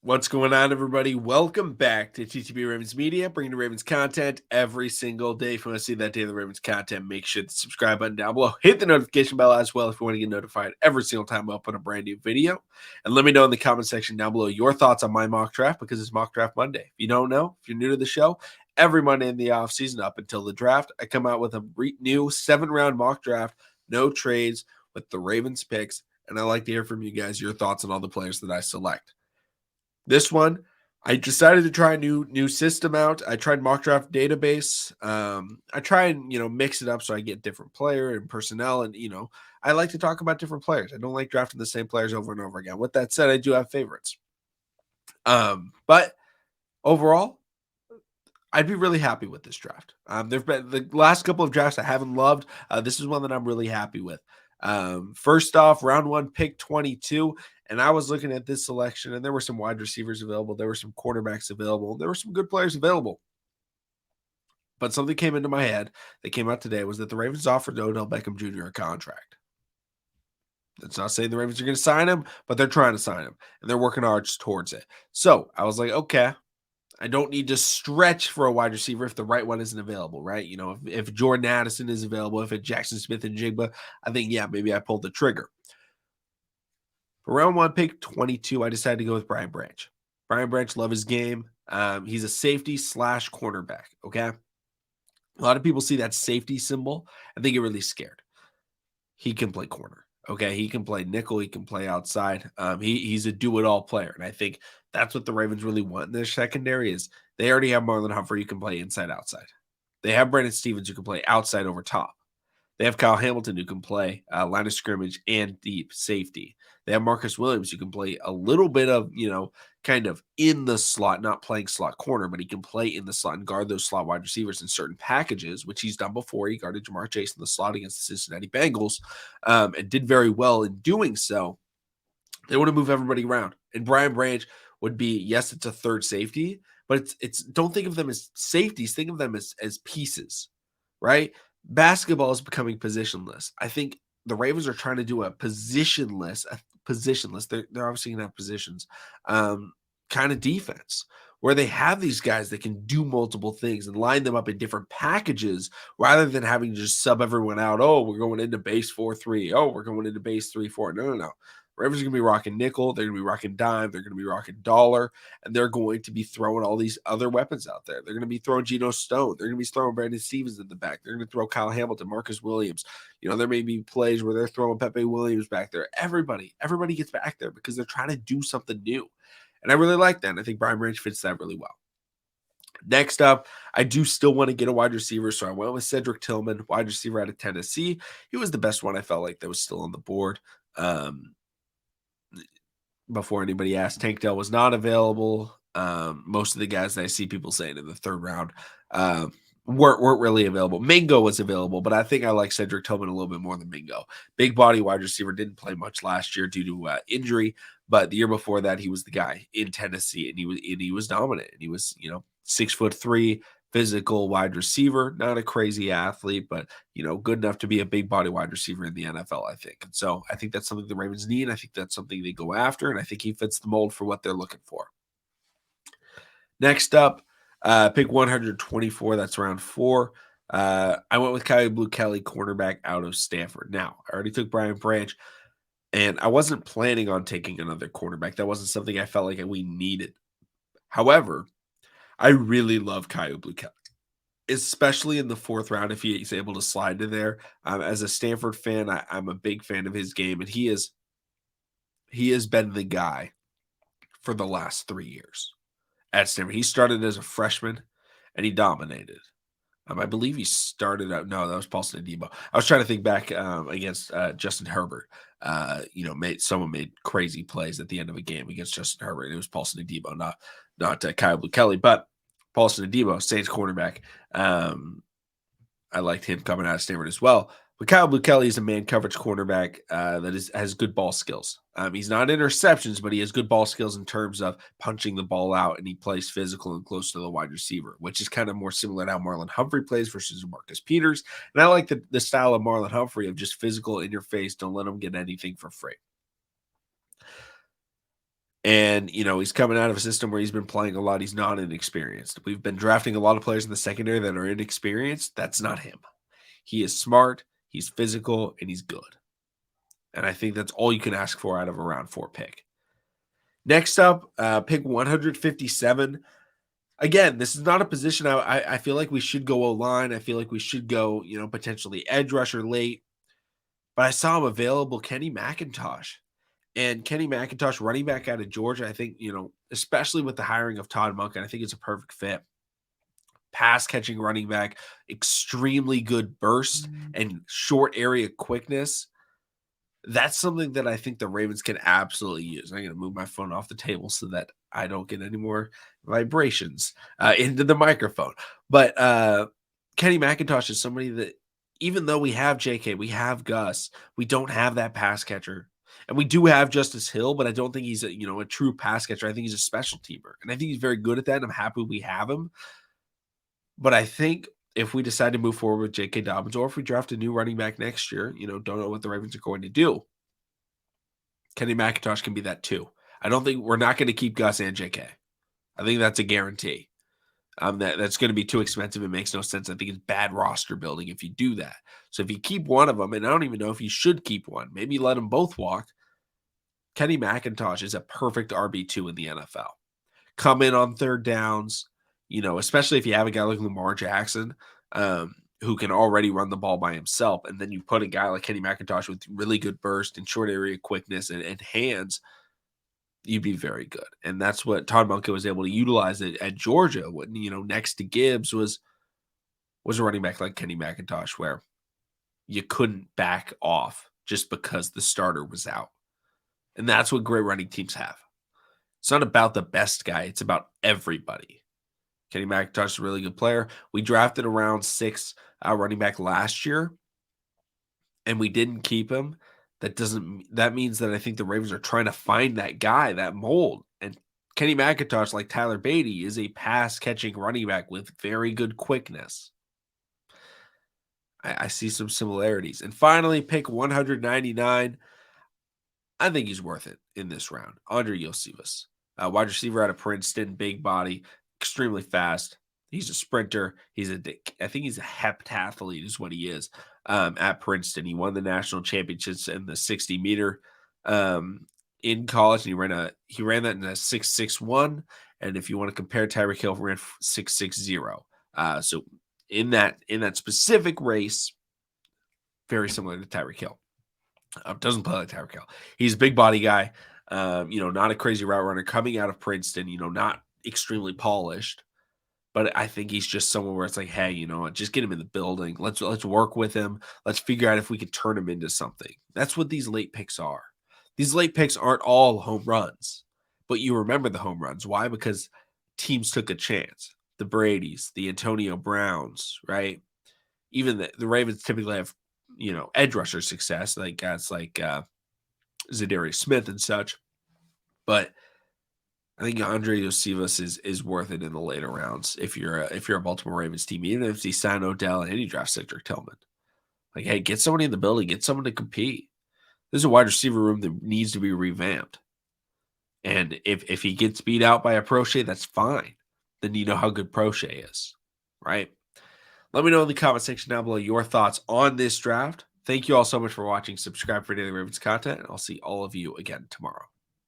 What's going on, everybody? Welcome back to TTB Ravens Media, bringing you Ravens content every single day. If you want to see that daily Ravens content, make sure to subscribe button down below. Hit the notification bell as well if you want to get notified every single time I upload a brand new video. And let me know in the comment section down below your thoughts on my mock draft, because it's Mock Draft Monday. If you don't know, if you're new to the show, every Monday in the offseason up until the draft, I come out with a new 7-round mock draft, no trades, with the Ravens picks. And I like to hear from you guys your thoughts on all the players that I select. This one, I decided to try a new system out. I tried mock draft database. I try and mix it up so I get different player and personnel, and I like to talk about different players. I don't like drafting the same players over and over again. With that said, I do have favorites. But overall, I'd be really happy with this draft. There've been the last couple of drafts I haven't loved. This is one that I'm really happy with. First off, round 1, pick 22. And I was looking at this selection, and there were some wide receivers available. There were some quarterbacks available. There were some good players available. But something came into my head that came out today was that the Ravens offered Odell Beckham Jr. a contract. That's not saying the Ravens are going to sign him, but they're trying to sign him, and they're working hard towards it. So I was like, okay, I don't need to stretch for a wide receiver if the right one isn't available, right? If Jordan Addison is available, if it's Jackson Smith and Jigba, I think, yeah, maybe I pulled the trigger. For round 1, pick 22, I decided to go with Brian Branch. Brian Branch, love his game. He's a safety / cornerback, okay? A lot of people see that safety symbol and they get really scared. He can play corner, okay? He can play nickel. He can play outside. He's a do-it-all player, and I think that's what the Ravens really want in their secondary is they already have Marlon Humphrey who can play inside, outside. They have Brandon Stevens who can play outside over top. They have Kyle Hamilton who can play line of scrimmage and deep safety. They have Marcus Williams who can play a little bit of, kind of in the slot, not playing slot corner, but he can play in the slot and guard those slot wide receivers in certain packages, which he's done before. He guarded Jamar Chase in the slot against the Cincinnati Bengals and did very well in doing so. They want to move everybody around. And Brian Branch would be, yes, it's a third safety, but it's don't think of them as safeties. Think of them as pieces, right? Basketball is becoming positionless. I think the Ravens are trying to do a positionless. They're obviously going to have positions, kind of defense where they have these guys that can do multiple things and line them up in different packages rather than having to just sub everyone out. Oh, we're going into base 4-3. Oh, we're going into base 3-4. No. Ravens are going to be rocking nickel. They're going to be rocking dime. They're going to be rocking dollar. And they're going to be throwing all these other weapons out there. They're going to be throwing Geno Stone. They're going to be throwing Brandon Stevens in the back. They're going to throw Kyle Hamilton, Marcus Williams. There may be plays where they're throwing Pepe Williams back there. Everybody gets back there because they're trying to do something new. And I really like that. And I think Brian Branch fits that really well. Next up, I do still want to get a wide receiver, so I went with Cedric Tillman, wide receiver out of Tennessee. He was the best one I felt like that was still on the board. Before anybody asked, Tank Dell was not available. Most of the guys that I see people saying in the 3rd round weren't really available. Mingo was available, but I think I like Cedric Tillman a little bit more than Mingo. Big body wide receiver, didn't play much last year due to injury, but the year before that, he was the guy in Tennessee, and he was dominant. And he was 6'3", physical wide receiver, not a crazy athlete, but good enough to be a big body wide receiver in the NFL, I think. And so I think that's something the Ravens need. I think that's something they go after, and I think he fits the mold for what they're looking for. Next up, pick 124. That's round 4. I went with Kyle Blue Kelly, cornerback out of Stanford. Now, I already took Brian Branch, and I wasn't planning on taking another cornerback. That wasn't something I felt like we needed. However, I really love Kyle Blue Kelly, especially in the 4th round if he's able to slide to there. As a Stanford fan, I'm a big fan of his game, and he has been the guy for the last 3 years at Stanford. He started as a freshman, and he dominated. I believe he started out. No, that was Paulson Adebo. I was trying to think back against Justin Herbert. Someone made crazy plays at the end of a game against Justin Herbert. It was Paulson Adebo, not Kyle Blue Kelly, but Paulson Adebo, Saints cornerback. I liked him coming out of Stanford as well. But Kyle Blue Kelly is a man coverage cornerback that has good ball skills. He's not interceptions, but he has good ball skills in terms of punching the ball out, and he plays physical and close to the wide receiver, which is kind of more similar to how Marlon Humphrey plays versus Marcus Peters. And I like the style of Marlon Humphrey of just physical in your face. Don't let him get anything for free. And, he's coming out of a system where he's been playing a lot. He's not inexperienced. We've been drafting a lot of players in the secondary that are inexperienced. That's not him. He is smart, he's physical, and he's good. And I think that's all you can ask for out of a round 4 pick. Next up, pick 157. Again, this is not a position I feel like we should go O-line. I feel like we should go, potentially edge rusher late. But I saw him available, Kenny McIntosh. And Kenny McIntosh, running back out of Georgia, I think, especially with the hiring of Todd Monken, I think it's a perfect fit. Pass catching running back, extremely good burst and short area quickness. That's something that I think the Ravens can absolutely use. I'm going to move my phone off the table so that I don't get any more vibrations into the microphone. But Kenny McIntosh is somebody that, even though we have JK, we have Gus, we don't have that pass catcher. And we do have Justice Hill, but I don't think he's a true pass catcher. I think he's a special teamer. And I think he's very good at that. And I'm happy we have him. But I think if we decide to move forward with J.K. Dobbins, or if we draft a new running back next year, don't know what the Ravens are going to do, Kenny McIntosh can be that too. I don't think we're not going to keep Gus and J.K. I think that's a guarantee. That's going to be too expensive. It makes no sense. I think it's bad roster building if you do that. So if you keep one of them, and I don't even know if you should keep one, maybe let them both walk. Kenny McIntosh is a perfect RB2 in the NFL. Come in on third downs, especially if you have a guy like Lamar Jackson, who can already run the ball by himself. And then you put a guy like Kenny McIntosh with really good burst and short area quickness and hands, you'd be very good. And that's what Todd Monken was able to utilize at Georgia. When, next to Gibbs was a running back like Kenny McIntosh, where you couldn't back off just because the starter was out. And that's what great running teams have. It's not about the best guy. It's about everybody. Kenny McIntosh is a really good player. We drafted around 6 running back last year, and we didn't keep him. That means that I think the Ravens are trying to find that guy, that mold. And Kenny McIntosh, like Tyler Beatty, is a pass-catching running back with very good quickness. I see some similarities. And finally, pick 199. I think he's worth it in this round. Andre Iosivas, wide receiver out of Princeton, big body, extremely fast. He's a sprinter. I think he's a heptathlete is what he is at Princeton. He won the national championships in the 60 meter in college, and he ran that in a 6.61. And if you want to compare, Tyreek Hill ran 6.60. So in that specific race, very similar to Tyreek Hill. Doesn't play like Tyreek Hill. He's a big body guy, not a crazy route runner, coming out of Princeton, not extremely polished. But I think he's just someone where it's like, hey, just get him in the building. Let's work with him. Let's figure out if we can turn him into something. That's what these late picks are. These late picks aren't all home runs, but you remember the home runs. Why? Because teams took a chance. The Bradys, the Antonio Browns, right? Even the Ravens typically have, edge rusher success, like guys like Zadarius Smith and such. But I think Andre Iosivas is worth it in the later rounds if you're a Baltimore Ravens team, even if you sign Odell and any draft Cedric Tillman. Like, hey, get somebody in the building, get someone to compete. There's a wide receiver room that needs to be revamped. And if he gets beat out by a Prochet, that's fine. Then you know how good Prochet is, right? Let me know in the comment section down below your thoughts on this draft. Thank you all so much for watching. Subscribe for daily Ravens content, and I'll see all of you again tomorrow.